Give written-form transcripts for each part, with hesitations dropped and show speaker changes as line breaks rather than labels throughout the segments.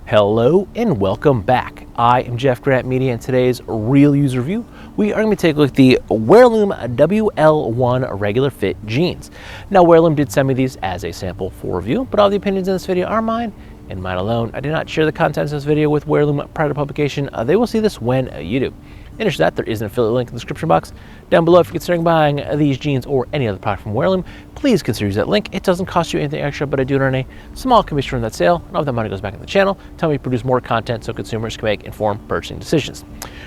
Hello and welcome back. I am Jeff GrantMEDIA. In today's real user review, we are going to take a look at the Weirloom WL1 regular fit jeans. Now, Weirloom did send me these as a sample for review, but all the opinions in this video are mine and mine alone. I did not share the contents of this video with Weirloom prior to publication. They will see this when you do. In addition to that, there is an affiliate link in the description box down below. If you're considering buying these jeans or any other product from Weirloom, please consider using that link. It doesn't cost you anything extra, but I do earn a small commission from that sale, and all of that money goes back in the channel, tell me to produce more content so consumers can make informed purchasing decisions.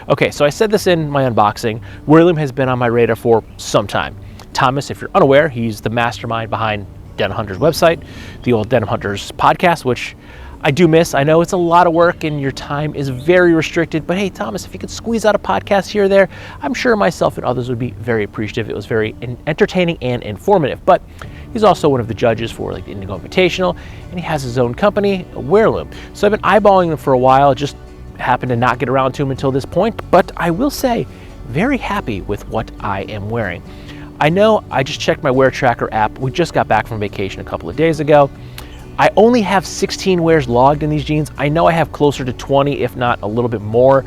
Okay, so I said this in my unboxing. Weirloom has been on my radar for some time. Thomas, if you're unaware, he's the mastermind behind Denim Hunters website, the old Denim Hunters podcast, which I do miss. I know it's a lot of work and your time is very restricted, but hey, Thomas, if you could squeeze out a podcast here or there, I'm sure myself and others would be very appreciative. It was very entertaining and informative, but he's also one of the judges for like the Indigo Invitational, and he has his own company, Weirloom. So I've been eyeballing them for a while, just happened to not get around to them until this point, but I will say, very happy with what I am wearing. I know I just checked my Wear Tracker app. We just got back from vacation a couple of days ago. I only have 16 wears logged in these jeans. I know I have closer to 20, if not a little bit more.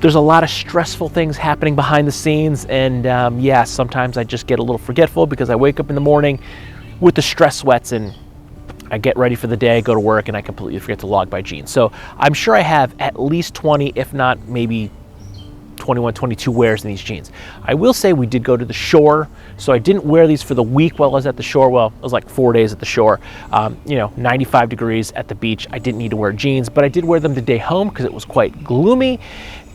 There's a lot of stressful things happening behind the scenes, and yeah, sometimes I just get a little forgetful because I wake up in the morning with the stress sweats and I get ready for the day, go to work, and I completely forget to log my jeans. So I'm sure I have at least 20, if not maybe 21, 22 wears in these jeans. I will say we did go to the shore, so I didn't wear these for the week while I was at the shore. Well, it was like 4 days at the shore. 95 degrees at the beach. I didn't need to wear jeans, but I did wear them the day home because it was quite gloomy.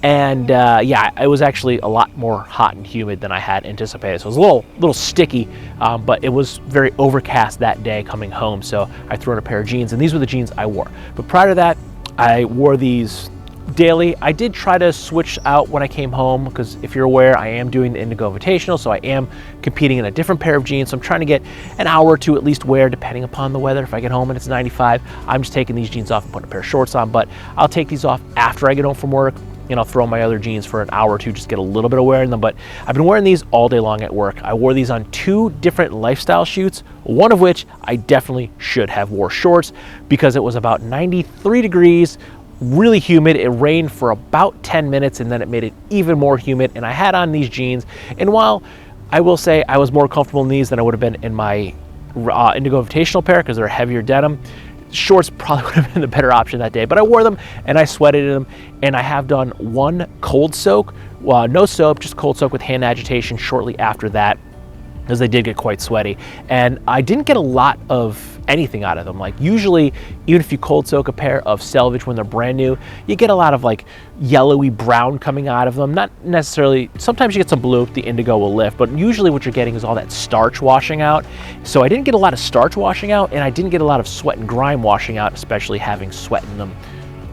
And yeah, it was actually a lot more hot and humid than I had anticipated. So it was a little sticky, but it was very overcast that day coming home. So I threw on a pair of jeans, and these were the jeans I wore. But prior to that, I wore these daily. I did try to switch out when I came home because if you're aware, I am doing the Indigo Invitational, so I am competing in a different pair of jeans. So I'm trying to get an hour or two at least wear depending upon the weather. If I get home and it's 95, I'm just taking these jeans off and putting a pair of shorts on, but I'll take these off after I get home from work and I'll throw on my other jeans for an hour or two, just get a little bit of wear in them. But I've been wearing these all day long at work. I wore these on 2 different lifestyle shoots, one of which I definitely should have wore shorts because it was about 93 degrees, really humid. It rained for about 10 minutes and then it made it even more humid, and I had on these jeans, and while I will say I was more comfortable in these than I would have been in my Indigo Invitational pair because they're heavier denim, shorts probably would have been the better option that day. But I wore them and I sweated in them, and I have done one cold soak, no soap, just cold soak with hand agitation shortly after that, because they did get quite sweaty, and I didn't get a lot of anything out of them. Like usually, even if you cold soak a pair of Selvage when they're brand new, you get a lot of like yellowy brown coming out of them. Not necessarily, sometimes you get some blue, the indigo will lift, but usually what you're getting is all that starch washing out. So I didn't get a lot of starch washing out, and I didn't get a lot of sweat and grime washing out, especially having sweat in them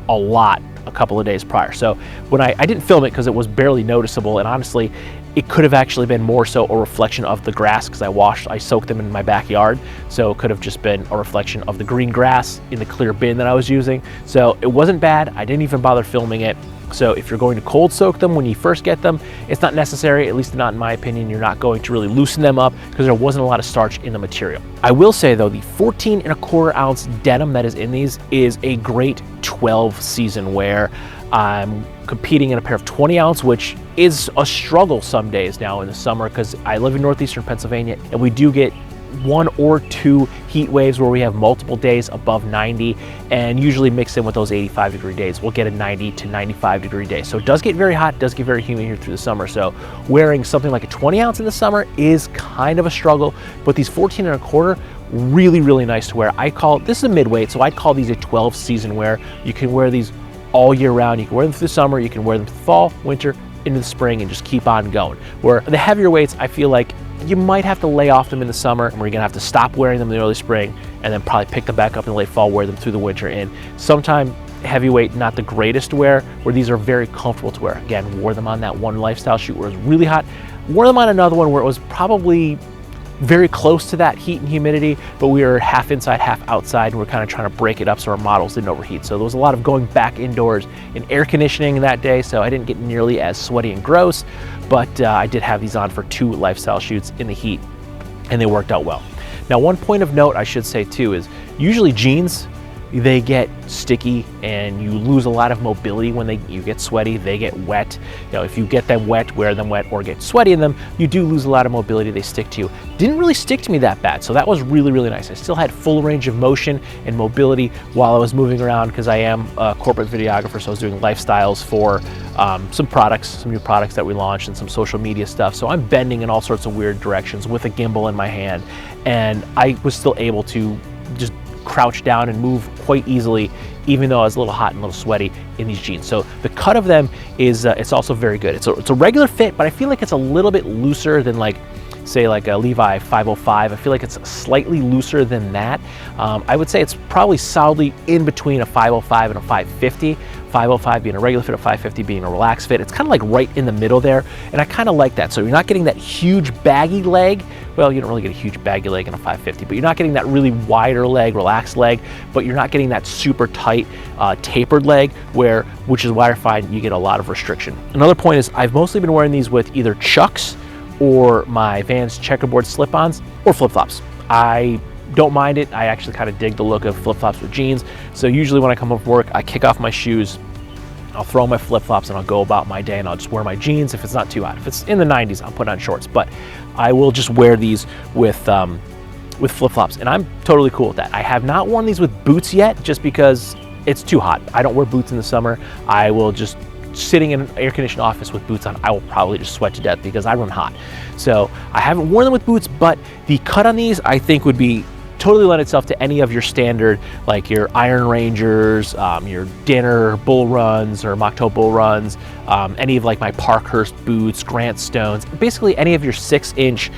a lot a couple of days prior. So when I didn't film it because it was barely noticeable, and honestly, it could have actually been more so a reflection of the grass because I soaked them in my backyard. So it could have just been a reflection of the green grass in the clear bin that I was using. So it wasn't bad. I didn't even bother filming it. So if you're going to cold soak them when you first get them, it's not necessary, at least not in my opinion. You're not going to really loosen them up because there wasn't a lot of starch in the material. I will say though, the 14¼ ounce denim that is in these is a great 12 season wear. I'm competing in a pair of 20 ounce, which is a struggle some days now in the summer because I live in northeastern Pennsylvania and we do get 1 or 2 heat waves where we have multiple days above 90, and usually mixed in with those 85 degree days, we'll get a 90 to 95 degree day. So it does get very hot, does get very humid here through the summer. So wearing something like a 20 ounce in the summer is kind of a struggle, but these 14¼ really, really nice to wear. This is a midweight, so I'd call these a 12 season wear. You can wear these all year round. You can wear them through the summer, you can wear them through the fall, winter, into the spring, and just keep on going. Where the heavier weights, I feel like you might have to lay off them in the summer, and we're gonna have to stop wearing them in the early spring, and then probably pick them back up in the late fall, wear them through the winter. And sometime heavyweight, not the greatest to wear, where these are very comfortable to wear. Again, wore them on that one lifestyle shoot where it was really hot, wore them on another one where it was probably very close to that heat and humidity, but we were half inside, half outside, and we're kind of trying to break it up so our models didn't overheat. So there was a lot of going back indoors in air conditioning that day, so I didn't get nearly as sweaty and gross, but I did have these on for 2 lifestyle shoots in the heat, and they worked out well. Now, one point of note I should say too is usually jeans, they get sticky and you lose a lot of mobility when you get sweaty. They get wet. You know, if you get them wet, wear them wet, or get sweaty in them, you do lose a lot of mobility. They stick to you. Didn't really stick to me that bad, so that was really, really nice. I still had full range of motion and mobility while I was moving around, because I am a corporate videographer, so I was doing lifestyles for some products, some new products that we launched, and some social media stuff. So I'm bending in all sorts of weird directions with a gimbal in my hand, and I was still able to just crouch down and move quite easily, even though I was a little hot and a little sweaty in these jeans. So the cut of them is it's also very good. It's a regular fit, but I feel like it's a little bit looser than, like, say, like a Levi 505. I feel like it's slightly looser than that. I would say it's probably solidly in between a 505 and a 550. 505 being a regular fit, a 550 being a relaxed fit. It's kind of like right in the middle there, and I kind of like that. So you're not getting that huge baggy leg. Well, you don't really get a huge baggy leg in a 550, but you're not getting that really wider leg, relaxed leg, but you're not getting that super tight, tapered leg, which is why I find you get a lot of restriction. Another point is I've mostly been wearing these with either Chucks or my Vans checkerboard slip-ons or flip-flops. I don't mind it. I actually kind of dig the look of flip-flops with jeans. So usually when I come home from work, I kick off my shoes, I'll throw on my flip-flops, and I'll go about my day, and I'll just wear my jeans if it's not too hot. If it's in the 90s, I'll put on shorts, but I will just wear these with flip-flops, and I'm totally cool with that. I have not worn these with boots yet, just because it's too hot. I don't wear boots in the summer. I will just, sitting in an air-conditioned office with boots on, I will probably just sweat to death because I run hot. So I haven't worn them with boots, but the cut on these I think would be totally lend itself to any of your standard, like your Iron Rangers, your Dinner Bull Runs or Mocktail Bull Runs, any of like my Parkhurst boots, Grant Stones, basically any of your 6-inch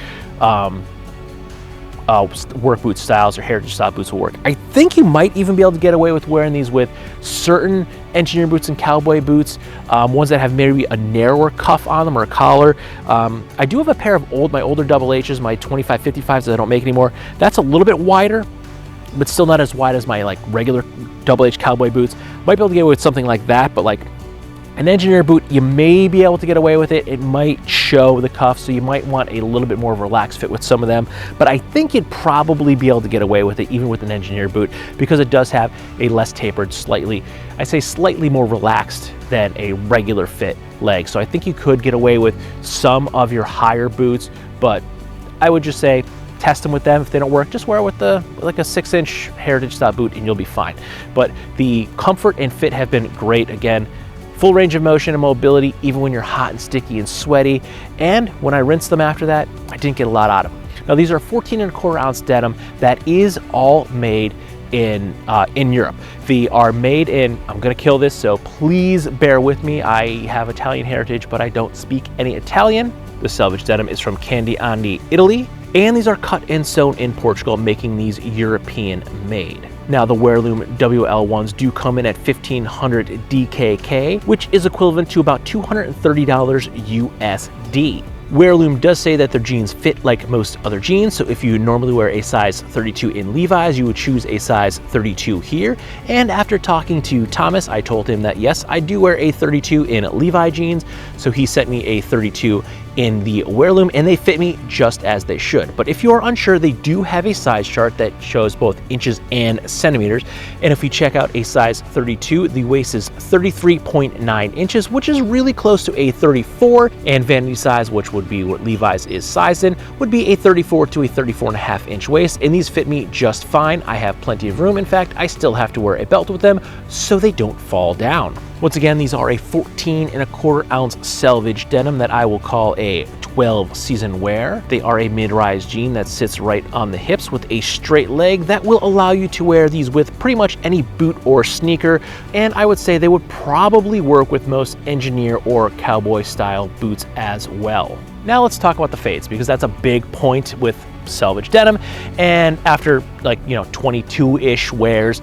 work boot styles or heritage style boots will work. I think you might even be able to get away with wearing these with certain engineer boots and cowboy boots, ones that have maybe a narrower cuff on them or a collar. I do have a pair of my older double H's, my 2555s that I don't make anymore. That's a little bit wider, but still not as wide as my like regular double H cowboy boots. Might be able to get away with something like that, but like an engineer boot, you may be able to get away with it. It might show the cuff, so you might want a little bit more of a relaxed fit with some of them, but I think you'd probably be able to get away with it even with an engineer boot, because it does have a less tapered, slightly more relaxed than a regular fit leg. So I think you could get away with some of your higher boots, but I would just say test them with them. If they don't work, just wear it with like a 6-inch heritage style boot and you'll be fine. But the comfort and fit have been great. Again, full range of motion and mobility, even when you're hot and sticky and sweaty. And when I rinsed them after that, I didn't get a lot out of them. Now these are 14¼ ounce denim that is all made in Europe. They are made in, I'm gonna kill this, so please bear with me. I have Italian heritage, but I don't speak any Italian. The Selvage denim is from Candy Andi, Italy. And these are cut and sewn in Portugal, making these European made. Now the Weirloom WL1s do come in at 1,500 DKK, which is equivalent to about $230 USD. Weirloom does say that their jeans fit like most other jeans, so if you normally wear a size 32 in Levi's, you would choose a size 32 here. And after talking to Thomas, I told him that yes, I do wear a 32 in Levi jeans, so he sent me a 32 in the Weirloom, and they fit me just as they should. But if you're unsure, they do have a size chart that shows both inches and centimeters. And if we check out a size 32, the waist is 33.9 inches, which is really close to a 34, and vanity size, which would be what Levi's is sized in, would be a 34 to a 34.5 inch waist, and these fit me just fine. I have plenty of room. In fact, I still have to wear a belt with them so they don't fall down. Once again, these are a 14¼ ounce selvage denim that I will call a 12 season wear. They are a mid-rise jean that sits right on the hips with a straight leg that will allow you to wear these with pretty much any boot or sneaker, and I would say they would probably work with most engineer or cowboy style boots as well. Now let's talk about the fades, because that's a big point with selvage denim, and after 22-ish wears,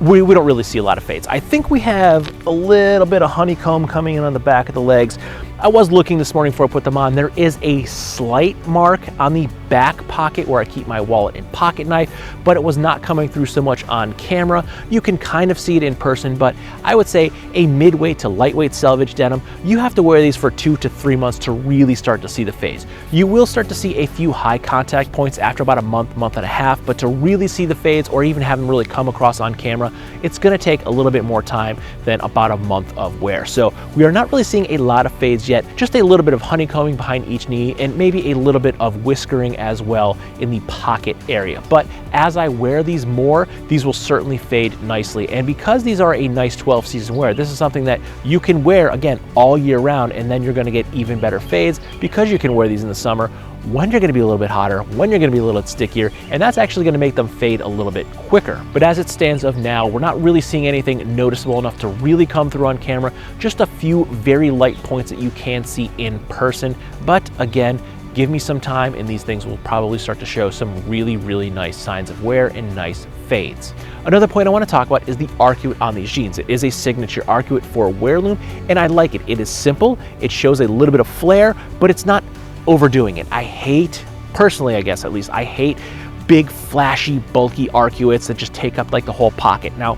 we don't really see a lot of fades. I think we have a little bit of honeycomb coming in on the back of the legs. I was looking this morning before I put them on. There is a slight mark on the back pocket where I keep my wallet and pocket knife, but it was not coming through so much on camera. You can kind of see it in person, but I would say a midweight to lightweight selvage denim, you have to wear these for 2 to 3 months to really start to see the fades. You will start to see a few high contact points after about a month, month and a half, but to really see the fades or even have them really come across on camera, it's gonna take a little bit more time than about a month of wear. So we are not really seeing a lot of fades yet, just a little bit of honeycombing behind each knee and maybe a little bit of whiskering as well in the pocket area. But as I wear these more, these will certainly fade nicely. And because these are a nice 12 season wear, this is something that you can wear again all year round, and then you're gonna get even better fades because you can wear these in the summer when you're gonna be a little bit hotter, when you're gonna be a little bit stickier, and that's actually gonna make them fade a little bit quicker. But as it stands of now, we're not really seeing anything noticeable enough to really come through on camera, just a few very light points that you can see in person. But again, give me some time and these things will probably start to show some really, really nice signs of wear and nice fades. Another point I want to talk about is the arcuate on these jeans. It is a signature arcuate for Weirloom, and I like it. It is simple, it shows a little bit of flair, but it's not overdoing it. I hate, personally I guess at least, I hate big, flashy, bulky arcuates that just take up like the whole pocket. Now,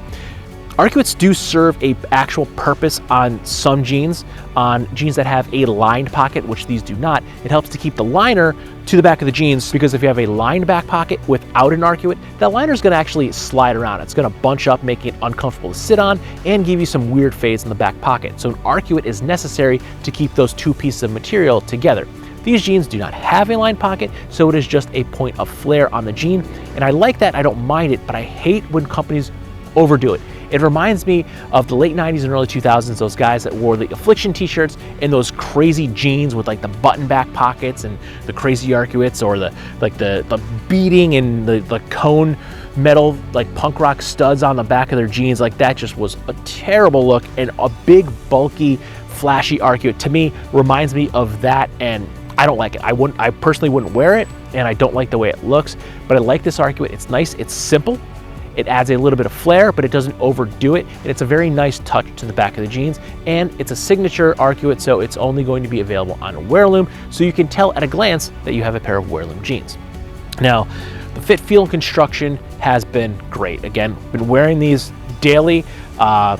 arcuates do serve a actual purpose on some jeans, on jeans that have a lined pocket, which these do not. It helps to keep the liner to the back of the jeans, because if you have a lined back pocket without an arcuate, that liner is going to actually slide around. It's going to bunch up, making it uncomfortable to sit on and give you some weird fades in the back pocket. So an arcuate is necessary to keep those two pieces of material together. These jeans do not have a lined pocket, so it is just a point of flare on the jean. And I like that, I don't mind it, but I hate when companies overdo it. It reminds me of the late 90s and early 2000s, those guys that wore the Affliction t-shirts and those crazy jeans with like the button back pockets and the crazy arcuates, or the beading and the cone metal like punk rock studs on the back of their jeans. Like that just was a terrible look, and a big bulky flashy arcuate to me reminds me of that, and I don't like it. I personally wouldn't wear it, and I don't like the way it looks, but I like this arcuate. It's nice, it's simple. It adds a little bit of flair, but it doesn't overdo it. And it's a very nice touch to the back of the jeans. And it's a signature arcuate, so it's only going to be available on Weirloom. So you can tell at a glance that you have a pair of Weirloom jeans. Now, the fit, feel, and construction has been great. Again, been wearing these daily, at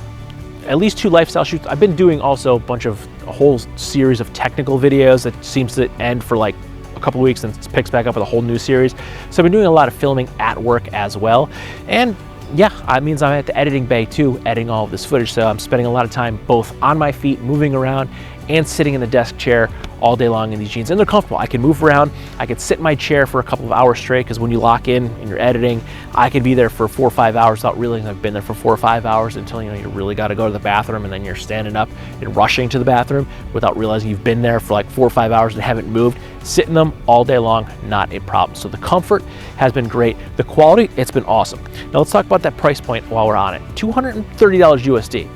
least 2 lifestyle shoots. I've been doing also a whole series of technical videos that seems to end for like a couple of weeks and picks back up with a whole new series. So I've been doing a lot of filming at work as well. And yeah, that means I'm at the editing bay too, editing all of this footage. So I'm spending a lot of time both on my feet, moving around, and sitting in the desk chair all day long in these jeans. And they're comfortable. I can move around. I could sit in my chair for a couple of hours straight, because when you lock in and you're editing, I could be there for 4 or 5 hours without realizing I've been there for 4 or 5 hours, until you really got to go to the bathroom, and then you're standing up and rushing to the bathroom without realizing you've been there for like 4 or 5 hours and haven't moved. Sit in them all day long, not a problem. So the comfort has been great. The quality, it's been awesome. Now let's talk about that price point while we're on it. $230 USD.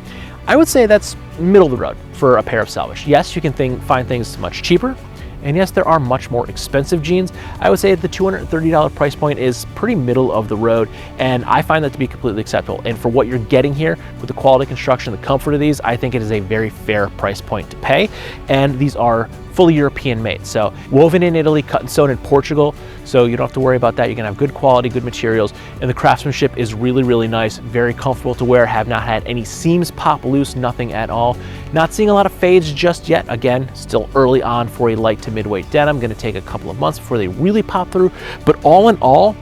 I would say that's middle of the road for a pair of Selvage. Yes, you can find things much cheaper, and yes, there are much more expensive jeans. I would say the $230 price point is pretty middle of the road, and I find that to be completely acceptable. And for what you're getting here with the quality construction, the comfort of these, I think it is a very fair price point to pay. And these are fully European made. So woven in Italy, cut and sewn in Portugal. So you don't have to worry about that. You're gonna have good quality, good materials, and the craftsmanship is really, really nice, very comfortable to wear. Have not had any seams pop loose, nothing at all. Not seeing a lot of fades just yet. Again, still early on for a light to midweight denim. Gonna take a couple of months before they really pop through. But all in all,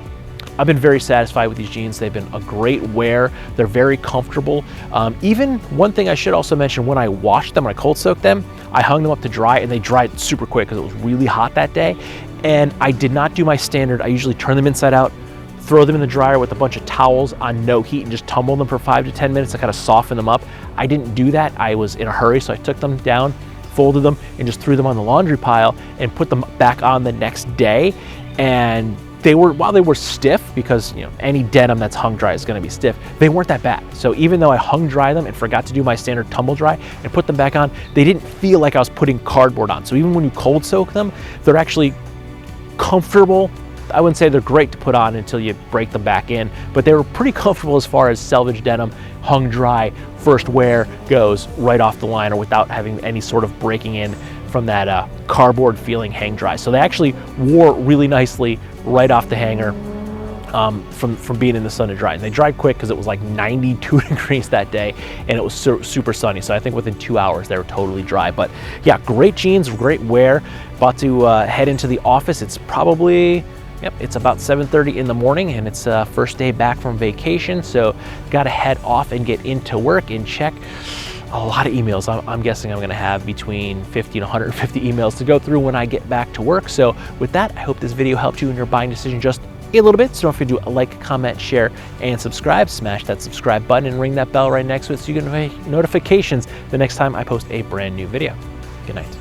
I've been very satisfied with these jeans. They've been a great wear. They're very comfortable. Even one thing I should also mention, when I washed them, when I cold soaked them, I hung them up to dry, and they dried super quick because it was really hot that day. And I did not do my standard. I usually turn them inside out, throw them in the dryer with a bunch of towels on no heat, and just tumble them for 5 to 10 minutes to kind of soften them up. I didn't do that. I was in a hurry, so I took them down, folded them, and just threw them on the laundry pile and put them back on the next day. And while they were stiff, because any denim that's hung dry is going to be stiff, they weren't that bad. So even though I hung dry them and forgot to do my standard tumble dry and put them back on, they didn't feel like I was putting cardboard on. So even when you cold soak them, they're actually comfortable. I wouldn't say they're great to put on until you break them back in, but they were pretty comfortable as far as selvage denim, hung dry, first wear goes right off the liner without having any sort of breaking in from that cardboard feeling hang dry. So they actually wore really nicely right off the hanger from being in the sun to dry. And they dried quick because it was like 92 degrees that day and it was super sunny. So I think within 2 hours they were totally dry. But yeah, great jeans, great wear. About to head into the office. It's probably, yep, it's about 7:30 in the morning and it's first day back from vacation. So got to head off and get into work and check a lot of emails. I'm guessing I'm going to have between 50 and 150 emails to go through when I get back to work. So with that, I hope this video helped you in your buying decision just a little bit. So don't forget to like, comment, share, and subscribe. Smash that subscribe button and ring that bell right next to it so you get notifications the next time I post a brand new video. Good night.